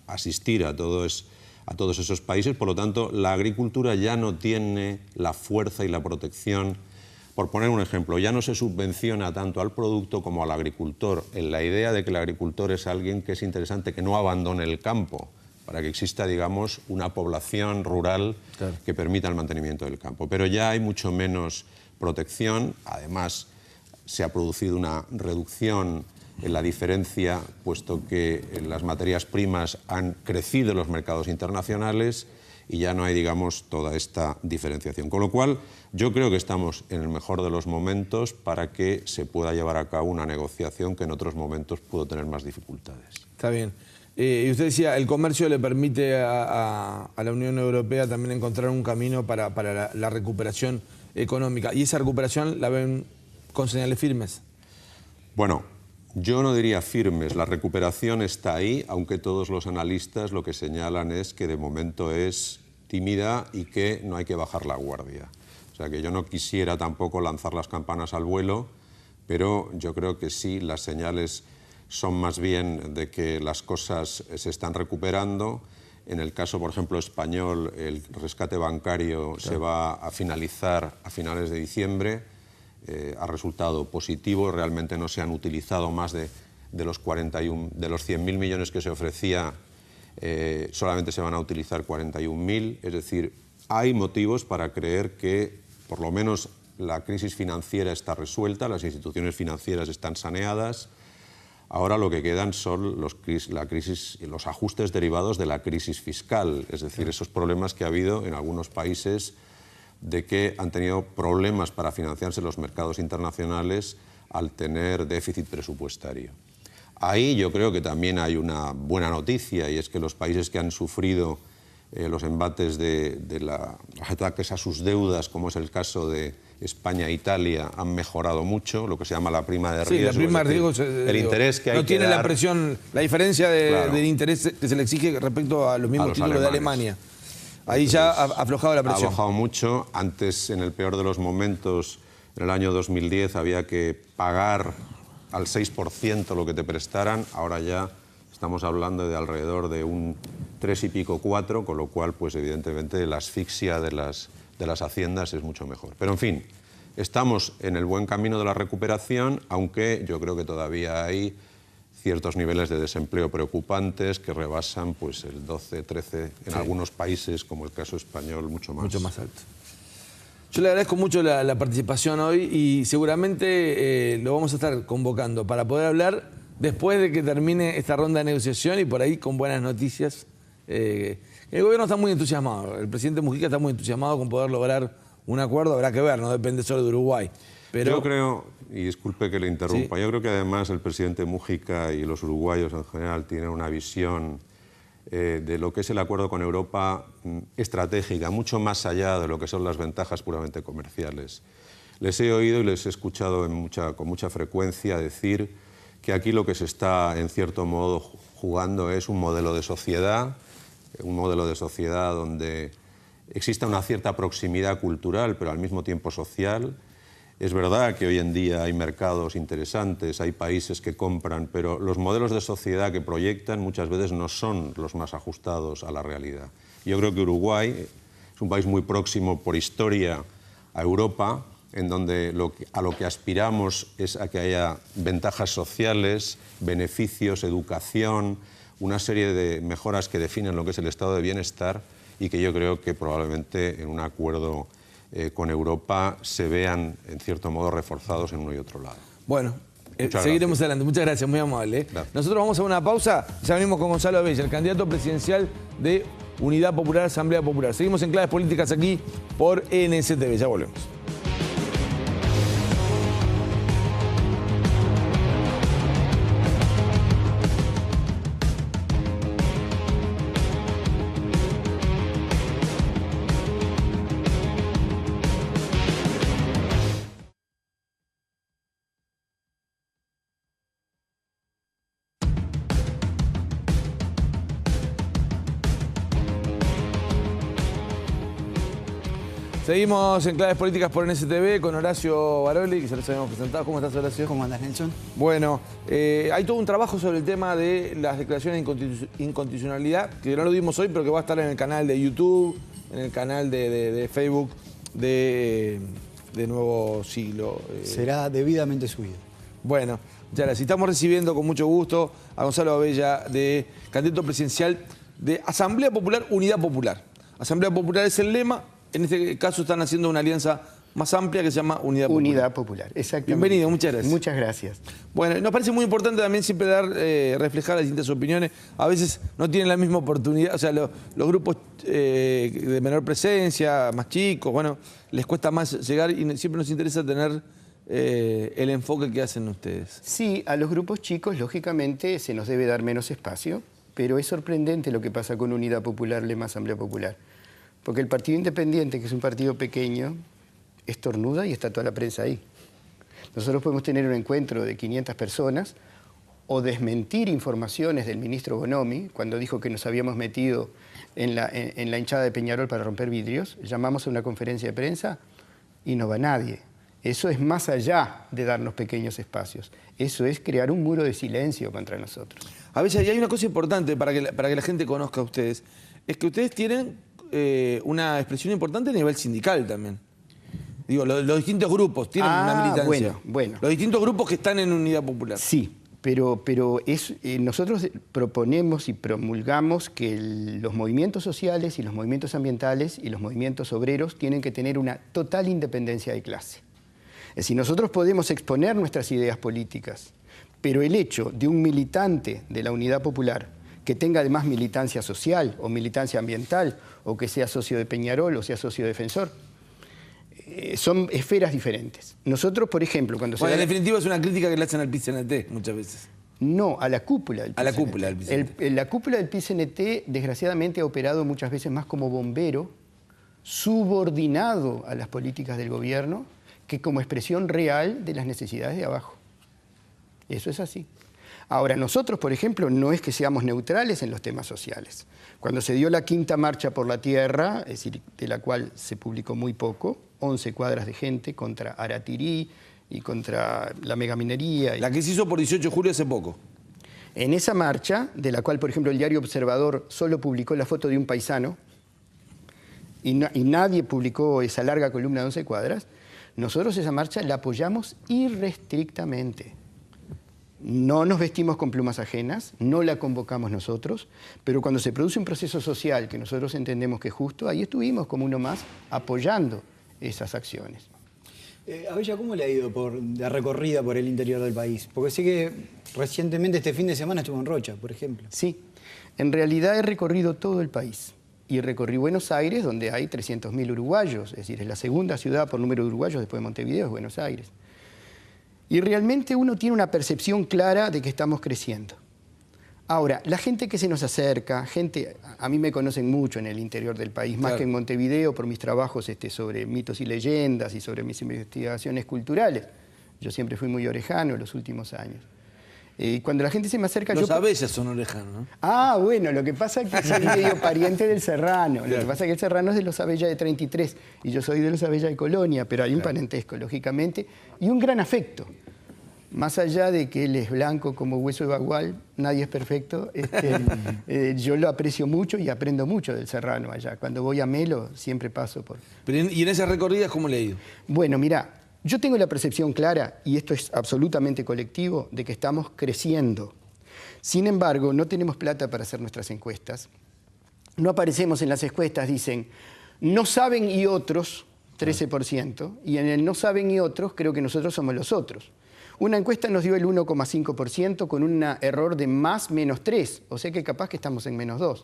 asistir a todos esos países. Por lo tanto, la agricultura ya no tiene la fuerza y la protección. Por poner un ejemplo, ya no se subvenciona tanto al producto como al agricultor, en la idea de que el agricultor es alguien que es interesante que no abandone el campo, para que exista, digamos, una población rural que permita el mantenimiento del campo. Pero ya hay mucho menos protección, además se ha producido una reducción en la diferencia, puesto que las materias primas han crecido en los mercados internacionales y ya no hay, digamos, toda esta diferenciación. Con lo cual, yo creo que estamos en el mejor de los momentos para que se pueda llevar a cabo una negociación que en otros momentos pudo tener más dificultades. Está bien. Y usted decía, el comercio le permite a la Unión Europea también encontrar un camino para la recuperación económica. ¿Y esa recuperación la ven con señales firmes? Bueno, yo no diría firmes, la recuperación está ahí, aunque todos los analistas lo que señalan es que de momento es tímida y que no hay que bajar la guardia. O sea que yo no quisiera tampoco lanzar las campanas al vuelo, pero yo creo que sí, las señales son más bien de que las cosas se están recuperando. En el caso, por ejemplo, español, el rescate bancario se va a finalizar a finales de diciembre. Ha resultado positivo, realmente no se han utilizado más de los 100.000 millones que se ofrecía, solamente se van a utilizar 41.000, es decir, hay motivos para creer que por lo menos la crisis financiera está resuelta, las instituciones financieras están saneadas. Ahora lo que quedan son los ajustes derivados de la crisis fiscal, es decir, esos problemas que ha habido en algunos países de que han tenido problemas para financiarse los mercados internacionales al tener déficit presupuestario. Ahí yo creo que también hay una buena noticia, y es que los países que han sufrido los embates de los ataques a sus deudas, como es el caso de España e Italia, han mejorado mucho, lo que se llama la prima de riesgo. Sí, la prima de riesgo, el interés que hay no tiene que dar, la presión, la diferencia claro, del interés que se le exige respecto a los mismos títulos de Alemania. Ahí entonces, ya ha aflojado la presión. Ha aflojado mucho. Antes, en el peor de los momentos, en el año 2010, había que pagar al 6% lo que te prestaran. Ahora ya estamos hablando de alrededor de un 3 y pico, 4, con lo cual, pues evidentemente, la asfixia de las haciendas es mucho mejor. Pero, en fin, estamos en el buen camino de la recuperación, aunque yo creo que todavía hay ciertos niveles de desempleo preocupantes que rebasan pues, el 12, 13, en algunos países, como el caso español, mucho más alto. Yo le agradezco mucho la participación hoy y seguramente lo vamos a estar convocando para poder hablar después de que termine esta ronda de negociación y por ahí con buenas noticias. El gobierno está muy entusiasmado, el presidente Mujica está muy entusiasmado con poder lograr un acuerdo, habrá que ver, no depende solo de Uruguay. Pero yo creo, y disculpe que le interrumpa, yo creo que además el presidente Mujica y los uruguayos en general tienen una visión de lo que es el acuerdo con Europa estratégica, mucho más allá de lo que son las ventajas puramente comerciales. Les he oído y les he escuchado con mucha frecuencia decir que aquí lo que se está, en cierto modo, jugando es un modelo de sociedad donde exista una cierta proximidad cultural, pero al mismo tiempo social. Es verdad que hoy en día hay mercados interesantes, hay países que compran, pero los modelos de sociedad que proyectan muchas veces no son los más ajustados a la realidad. Yo creo que Uruguay es un país muy próximo por historia a Europa, en donde a lo que aspiramos es a que haya ventajas sociales, beneficios, educación, una serie de mejoras que definen lo que es el estado de bienestar y que yo creo que probablemente en un acuerdo con Europa se vean, en cierto modo, reforzados en uno y otro lado. Bueno, seguiremos adelante. Muchas gracias, muy amable. Gracias. Nosotros vamos a una pausa, ya venimos con Gonzalo Abella, el candidato presidencial de Unidad Popular, Asamblea Popular. Seguimos en Claves Políticas aquí por NSTV, ya volvemos. Seguimos en Claves Políticas por NSTV con Horacio Baroli, que ya los habíamos presentado. ¿Cómo estás, Horacio? ¿Cómo andas, Nelson? Bueno, hay todo un trabajo sobre el tema de las declaraciones de inconstitucionalidad, que no lo vimos hoy, pero que va a estar en el canal de YouTube, en el canal de Facebook de Nuevo Siglo. Será debidamente subido. Bueno, ya las estamos recibiendo con mucho gusto a Gonzalo Abella, candidato presidencial de Asamblea Popular, Unidad Popular. Asamblea Popular es el lema. En este caso están haciendo una alianza más amplia que se llama Unidad Popular. Unidad Popular, exactamente. Bienvenido, muchas gracias. Muchas gracias. Bueno, nos parece muy importante también siempre reflejar las distintas opiniones. A veces no tienen la misma oportunidad, o sea, los grupos de menor presencia, más chicos, bueno, les cuesta más llegar y siempre nos interesa tener el enfoque que hacen ustedes. Sí, a los grupos chicos, lógicamente, se nos debe dar menos espacio, pero es sorprendente lo que pasa con Unidad Popular, lema Asamblea Popular. Porque el Partido Independiente, que es un partido pequeño, estornuda y está toda la prensa ahí. Nosotros podemos tener un encuentro de 500 personas o desmentir informaciones del ministro Bonomi cuando dijo que nos habíamos metido en la hinchada de Peñarol para romper vidrios. Llamamos a una conferencia de prensa y no va nadie. Eso es más allá de darnos pequeños espacios. Eso es crear un muro de silencio contra nosotros. A veces hay una cosa importante para que la gente conozca a ustedes, es que ustedes tienen una expresión importante a nivel sindical también. Digo, los distintos grupos tienen una militancia. Bueno. Los distintos grupos que están en Unidad Popular. Sí, pero nosotros proponemos y promulgamos que los movimientos sociales y los movimientos ambientales y los movimientos obreros tienen que tener una total independencia de clase. decir, nosotros podemos exponer nuestras ideas políticas, pero el hecho de un militante de la Unidad Popular que tenga además militancia social o militancia ambiental, o que sea socio de Peñarol o sea socio defensor, son esferas diferentes. Nosotros, por ejemplo, cuando en definitiva es una crítica que le hacen al PIT-CNT muchas veces. No, a la cúpula del PIT-CNT. A la cúpula del PIT-CNT. La cúpula del PIT-CNT, desgraciadamente, ha operado muchas veces más como bombero, subordinado a las políticas del gobierno, que como expresión real de las necesidades de abajo. Eso es así. Ahora, nosotros, por ejemplo, no es que seamos neutrales en los temas sociales. Cuando se dio la 5ª Marcha por la Tierra, es decir, de la cual se publicó muy poco, 11 cuadras de gente contra Aratirí y contra la megaminería. La que se hizo por 18 de julio hace poco. En esa marcha, de la cual, por ejemplo, el diario Observador solo publicó la foto de un paisano, y nadie publicó esa larga columna de 11 cuadras, nosotros esa marcha la apoyamos irrestrictamente. No nos vestimos con plumas ajenas, no la convocamos nosotros, pero cuando se produce un proceso social que nosotros entendemos que es justo, ahí estuvimos como uno más apoyando esas acciones. Abella, ¿cómo le ha ido la recorrida por el interior del país? Porque sé que recientemente, este fin de semana, estuvo en Rocha, por ejemplo. Sí, en realidad he recorrido todo el país. Y recorrí Buenos Aires, donde hay 300.000 uruguayos, es decir, es la segunda ciudad por número de uruguayos después de Montevideo, es Buenos Aires. Y realmente uno tiene una percepción clara de que estamos creciendo. Ahora, la gente que se nos acerca, a mí me conocen mucho en el interior del país, más que en Montevideo por mis trabajos sobre mitos y leyendas y sobre mis investigaciones culturales. Yo siempre fui muy orejano en los últimos años. Cuando la gente se me acerca... Los Abellas son orejanos, ¿no? Ah, bueno, lo que pasa es que soy medio pariente del Serrano. Claro. Lo que pasa es que el Serrano es de los Abella de 33 y yo soy de los Abella de Colonia, pero hay un parentesco, lógicamente, y un gran afecto. Más allá de que él es blanco como hueso de bagual, nadie es perfecto, yo lo aprecio mucho y aprendo mucho del Serrano allá. Cuando voy a Melo siempre paso por... ¿Y en esas recorridas cómo le ha ido? Bueno, mira, yo tengo la percepción clara, y esto es absolutamente colectivo, de que estamos creciendo. Sin embargo, no tenemos plata para hacer nuestras encuestas. No aparecemos en las encuestas, dicen, no saben y otros, 13%, y en el no saben y otros creo que nosotros somos los otros. Una encuesta nos dio el 1,5% con un error de +/-3, o sea que capaz que estamos en -2.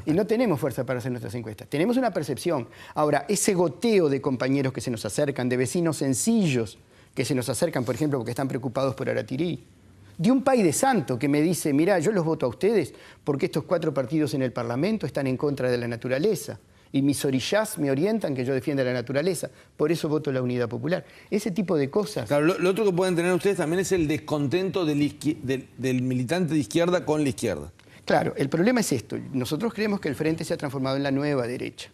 Y no tenemos fuerza para hacer nuestras encuestas. Tenemos una percepción. Ahora, ese goteo de compañeros que se nos acercan, de vecinos sencillos que se nos acercan, por ejemplo, porque están preocupados por Aratirí, de un país de santo que me dice, mirá, yo los voto a ustedes porque estos 4 partidos en el Parlamento están en contra de la naturaleza y mis orillás me orientan que yo defienda la naturaleza, por eso voto la Unidad Popular. Ese tipo de cosas. Claro, lo otro que pueden tener ustedes también es el descontento del militante de izquierda con la izquierda. Claro, el problema es esto. Nosotros creemos que el Frente se ha transformado en la nueva derecha.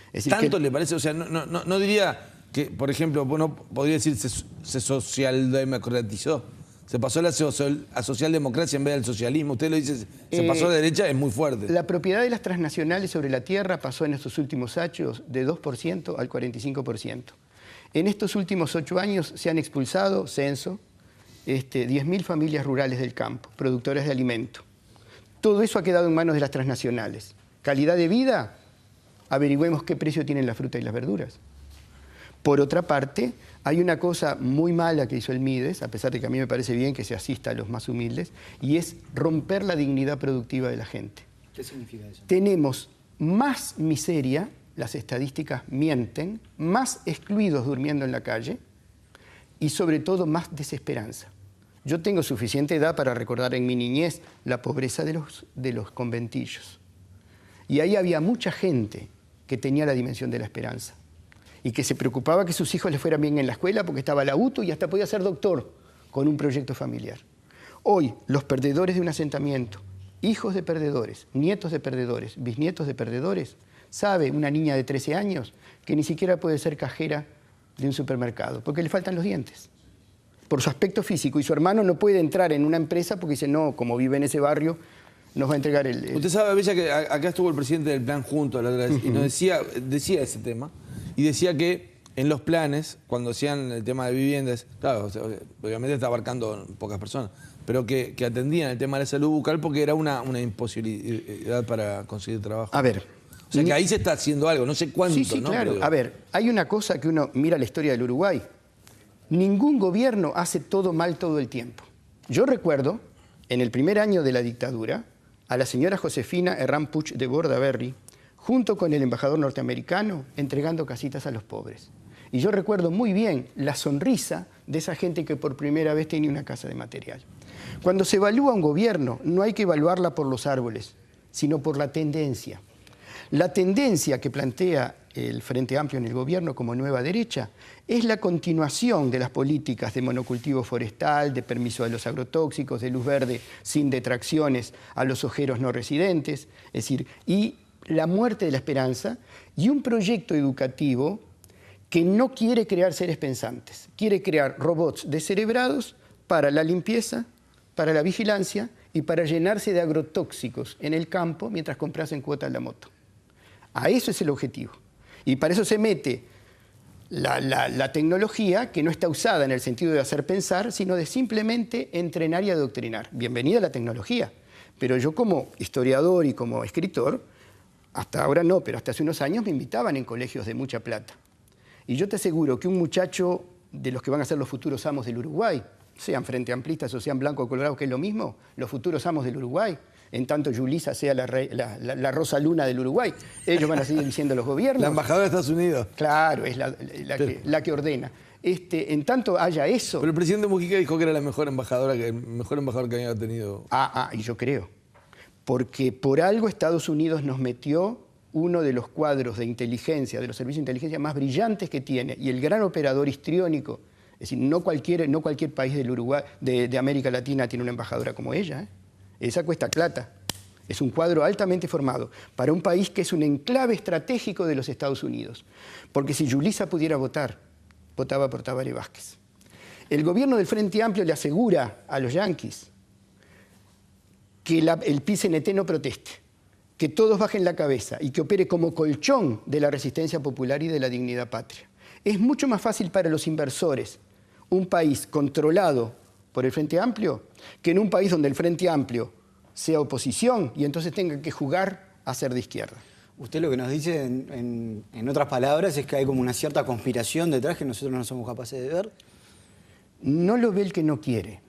Es decir, ¿Tanto le parece? O sea, no diría que, por ejemplo, uno podría decir se socialdemocratizó. Se pasó a socialdemocracia en vez del socialismo. Usted lo dice, se pasó de derecha, es muy fuerte. La propiedad de las transnacionales sobre la tierra pasó en estos últimos años de 2% al 45%. En estos últimos 8 años se han expulsado, censo, 10.000 familias rurales del campo, productoras de alimento. Todo eso ha quedado en manos de las transnacionales. ¿Calidad de vida? Averigüemos qué precio tienen la fruta y las verduras. Por otra parte, hay una cosa muy mala que hizo el Mides, a pesar de que a mí me parece bien que se asista a los más humildes, y es romper la dignidad productiva de la gente. ¿Qué significa eso? Tenemos más miseria, las estadísticas mienten, más excluidos durmiendo en la calle y sobre todo más desesperanza. Yo tengo suficiente edad para recordar en mi niñez la pobreza de los conventillos. Y ahí había mucha gente que tenía la dimensión de la esperanza y que se preocupaba que sus hijos les fueran bien en la escuela porque estaba la UTU y hasta podía ser doctor con un proyecto familiar. Hoy, los perdedores de un asentamiento, hijos de perdedores, nietos de perdedores, bisnietos de perdedores, sabe una niña de 13 años que ni siquiera puede ser cajera de un supermercado porque le faltan los dientes por su aspecto físico, y su hermano no puede entrar en una empresa porque dice, no, como vive en ese barrio, nos va a entregar el... Usted sabe, Abella, que acá estuvo el presidente del Plan Juntos la otra vez, y nos decía ese tema, y decía que en los planes, cuando hacían el tema de viviendas, claro, obviamente está abarcando pocas personas, pero que atendían el tema de la salud bucal porque era una imposibilidad para conseguir trabajo. A ver... O sea que ahí se está haciendo algo, no sé cuánto, sí, ¿no? Claro. Pero... A ver, hay una cosa que uno mira la historia del Uruguay. Ningún gobierno hace todo mal todo el tiempo. Yo recuerdo, en el primer año de la dictadura, a la señora Josefina Herrán Puig de Bordaberry, junto con el embajador norteamericano, entregando casitas a los pobres. Y yo recuerdo muy bien la sonrisa de esa gente que por primera vez tenía una casa de material. Cuando se evalúa un gobierno, no hay que evaluarla por los árboles, sino por la tendencia. La tendencia que plantea el Frente Amplio en el gobierno como nueva derecha es la continuación de las políticas de monocultivo forestal, de permiso de los agrotóxicos, de luz verde sin detracciones a los ojeros no residentes, es decir, y la muerte de la esperanza, y un proyecto educativo que no quiere crear seres pensantes, quiere crear robots descerebrados para la limpieza, para la vigilancia y para llenarse de agrotóxicos en el campo mientras compras en cuota la moto. A eso es el objetivo. Y para eso se mete la tecnología que no está usada en el sentido de hacer pensar, sino de simplemente entrenar y adoctrinar. Bienvenida la tecnología. Pero yo como historiador y como escritor, hasta ahora no, pero hasta hace unos años me invitaban en colegios de mucha plata. Y yo te aseguro que un muchacho de los que van a ser los futuros amos del Uruguay, sean frente amplistas o sean blanco o colorado, que es lo mismo, los futuros amos del Uruguay, en tanto Yulisa sea la Rosa Luna del Uruguay, ellos van a seguir diciendo los gobiernos. La embajadora de Estados Unidos. Claro, es la que ordena. En tanto haya eso... Pero el presidente Mujica dijo que era la mejor embajadora, el mejor embajador que había tenido. Y yo creo. Porque por algo Estados Unidos nos metió uno de los cuadros de inteligencia, de los servicios de inteligencia más brillantes que tiene, y el gran operador histriónico. Es decir, no cualquier país del Uruguay, de América Latina tiene una embajadora como ella, ¿eh? Esa cuesta plata. Es un cuadro altamente formado para un país que es un enclave estratégico de los Estados Unidos. Porque si Yulisa pudiera votar, votaba por Tabaré Vázquez. El gobierno del Frente Amplio le asegura a los yanquis que el PCNT no proteste, que todos bajen la cabeza y que opere como colchón de la resistencia popular y de la dignidad patria. Es mucho más fácil para los inversores un país controlado por el Frente Amplio que en un país donde el Frente Amplio sea oposición y entonces tenga que jugar a ser de izquierda. Usted lo que nos dice, en otras palabras, es que hay como una cierta conspiración detrás que nosotros no somos capaces de ver. No lo ve el que no quiere,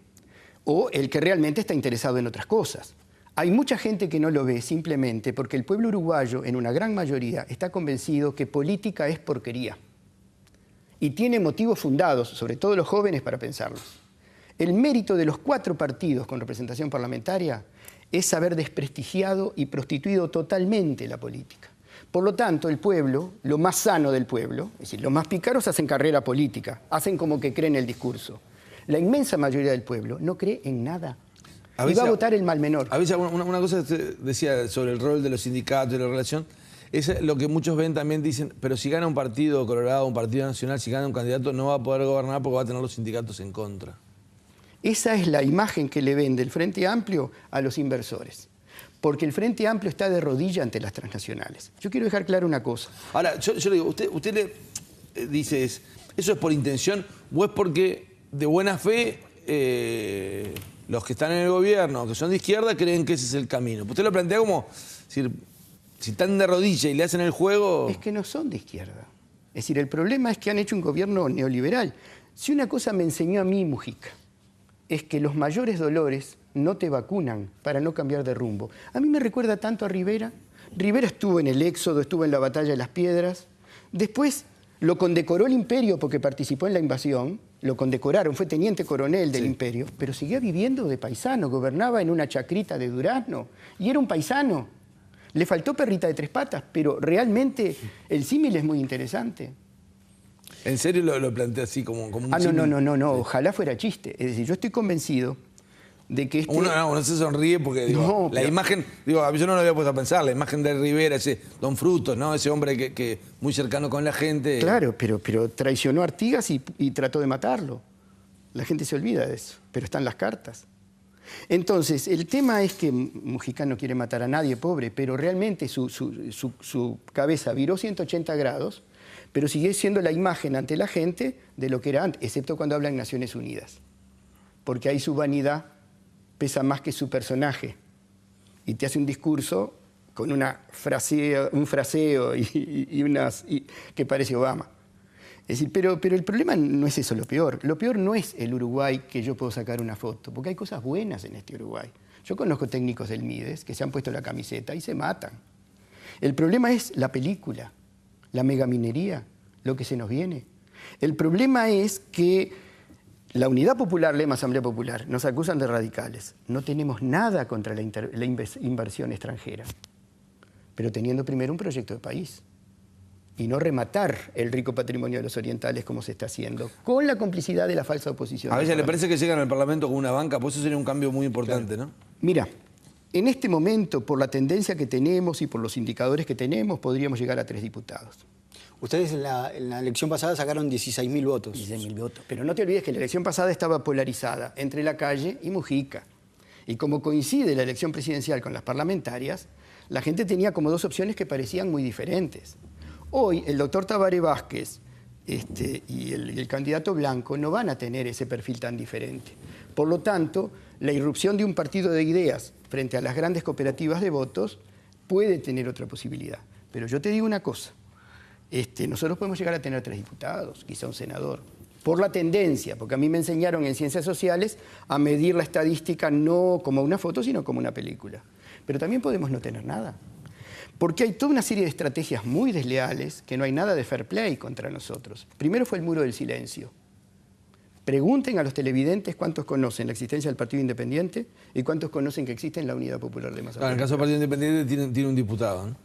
o el que realmente está interesado en otras cosas. Hay mucha gente que no lo ve simplemente porque el pueblo uruguayo, en una gran mayoría, está convencido que política es porquería. Y tiene motivos fundados, sobre todo los jóvenes, para pensarlos. El mérito de los 4 partidos con representación parlamentaria es haber desprestigiado y prostituido totalmente la política. Por lo tanto, el pueblo, lo más sano del pueblo, es decir, los más pícaros hacen carrera política, hacen como que creen el discurso. La inmensa mayoría del pueblo no cree en nada. Y va a votar el mal menor. A veces una cosa que usted decía sobre el rol de los sindicatos y la relación, es lo que muchos ven también, dicen, pero si gana un partido colorado, un partido nacional, si gana un candidato, no va a poder gobernar porque va a tener los sindicatos en contra. Esa es la imagen que le vende el Frente Amplio a los inversores. Porque el Frente Amplio está de rodilla ante las transnacionales. Yo quiero dejar claro una cosa. Ahora, yo le digo, usted le dice, ¿eso es por intención o es porque de buena fe los que están en el gobierno, que son de izquierda, creen que ese es el camino? Usted lo plantea como, si están de rodilla y le hacen el juego... Es que no son de izquierda. Es decir, el problema es que han hecho un gobierno neoliberal. Si una cosa me enseñó a mí Mujica, es que los mayores dolores no te vacunan para no cambiar de rumbo. A mí me recuerda tanto a Rivera. Rivera estuvo en el Éxodo, estuvo en la Batalla de las Piedras. Después lo condecoró el imperio porque participó en la invasión. Lo condecoraron, fue teniente coronel del imperio, pero seguía viviendo de paisano, gobernaba en una chacrita de durazno y era un paisano. Le faltó perrita de 3 patas, pero realmente el símil es muy interesante. ¿En serio lo plantea así como un no, ojalá fuera chiste. Es decir, yo estoy convencido de que Uno se sonríe porque digo, la imagen, yo no lo había puesto a pensar, la imagen de Rivera, ese Don Frutos, ¿no? Ese hombre que muy cercano con la gente. Claro, pero traicionó a Artigas y trató de matarlo. La gente se olvida de eso, pero están las cartas. Entonces, el tema es que Mujica no quiere matar a nadie, pobre, pero realmente su cabeza viró 180 grados, pero sigue siendo la imagen ante la gente de lo que era antes, excepto cuando habla en Naciones Unidas. Porque ahí su vanidad pesa más que su personaje. Y te hace un discurso con un fraseo que parece Obama. Es decir, pero el problema no es eso lo peor. Lo peor no es el Uruguay que yo puedo sacar una foto, porque hay cosas buenas en este Uruguay. Yo conozco técnicos del Mides que se han puesto la camiseta y se matan. El problema es la película, la megaminería, lo que se nos viene. El problema es que la Unidad Popular, Lema Asamblea Popular, nos acusan de radicales. No tenemos nada contra la inversión extranjera, pero teniendo primero un proyecto de país y no rematar el rico patrimonio de los orientales como se está haciendo, con la complicidad de la falsa oposición. A veces le parece que llegan al Parlamento con una banca, pues eso sería un cambio muy importante, claro, ¿no? Mira, en este momento, por la tendencia que tenemos y por los indicadores que tenemos, podríamos llegar a 3 diputados. Ustedes en la elección pasada sacaron 16.000 votos. 16.000 votos. Pero no te olvides que la elección pasada estaba polarizada entre Lacalle y Mujica. Y como coincide la elección presidencial con las parlamentarias, la gente tenía como 2 opciones que parecían muy diferentes. Hoy el doctor Tabaré Vázquez y el candidato Blanco no van a tener ese perfil tan diferente. Por lo tanto, la irrupción de un partido de ideas frente a las grandes cooperativas de votos puede tener otra posibilidad. Pero yo te digo una cosa, nosotros podemos llegar a tener 3 diputados, quizá un senador, por la tendencia, porque a mí me enseñaron en ciencias sociales a medir la estadística no como una foto, sino como una película. Pero también podemos no tener nada. Porque hay toda una serie de estrategias muy desleales que no hay nada de fair play contra nosotros. Primero fue el muro del silencio. Pregunten a los televidentes cuántos conocen la existencia del Partido Independiente y cuántos conocen que existe la Unidad Popular de Mazapán. Claro, en el caso del Partido Independiente tiene un diputado, ¿no?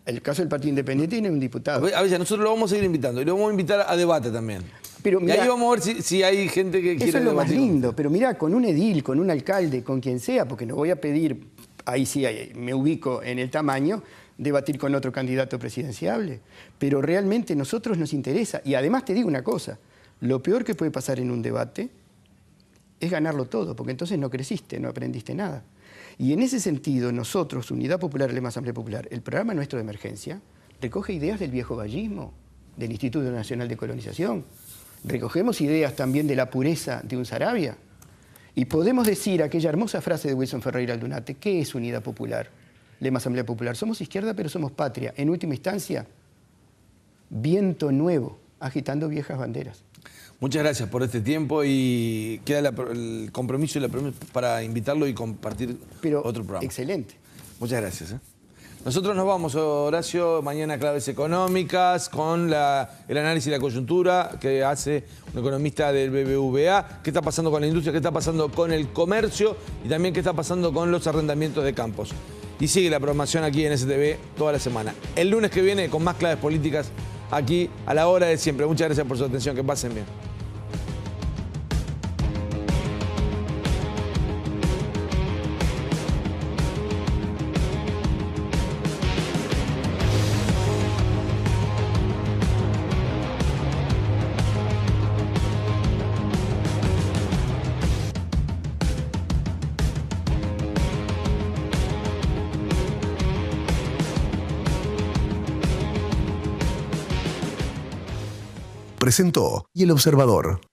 El caso del Partido Independiente tiene un diputado. A ver, nosotros lo vamos a seguir invitando y lo vamos a invitar a debate también. Pero mirá, y ahí vamos a ver si hay gente que quiere debatir. Eso es lo más lindo, pero mirá, con un edil, con un alcalde, con quien sea, porque no voy a pedir, ahí sí me ubico en el tamaño, debatir con otro candidato presidenciable. Pero realmente a nosotros nos interesa. Y además te digo una cosa, lo peor que puede pasar en un debate es ganarlo todo, porque entonces no creciste, no aprendiste nada. Y en ese sentido, nosotros, Unidad Popular, Lema Asamblea Popular, el programa nuestro de emergencia, recoge ideas del viejo vallismo, del Instituto Nacional de Colonización. Recogemos ideas también de la pureza de un Saravia. Y podemos decir aquella hermosa frase de Wilson Ferreira Aldunate, ¿qué es Unidad Popular? Lema Asamblea Popular. Somos izquierda, pero somos patria. En última instancia, viento nuevo, agitando viejas banderas. Muchas gracias por este tiempo y queda el compromiso y la promesa para invitarlo y compartir otro programa. Excelente. Muchas gracias. Nosotros nos vamos, Horacio, mañana Claves Económicas con el análisis de la coyuntura que hace un economista del BBVA. ¿Qué está pasando con la industria? ¿Qué está pasando con el comercio? Y también qué está pasando con los arrendamientos de campos. Y sigue la programación aquí en STV toda la semana. El lunes que viene con más Claves Políticas aquí a la hora de siempre. Muchas gracias por su atención. Que pasen bien. Presentó Y el Observador.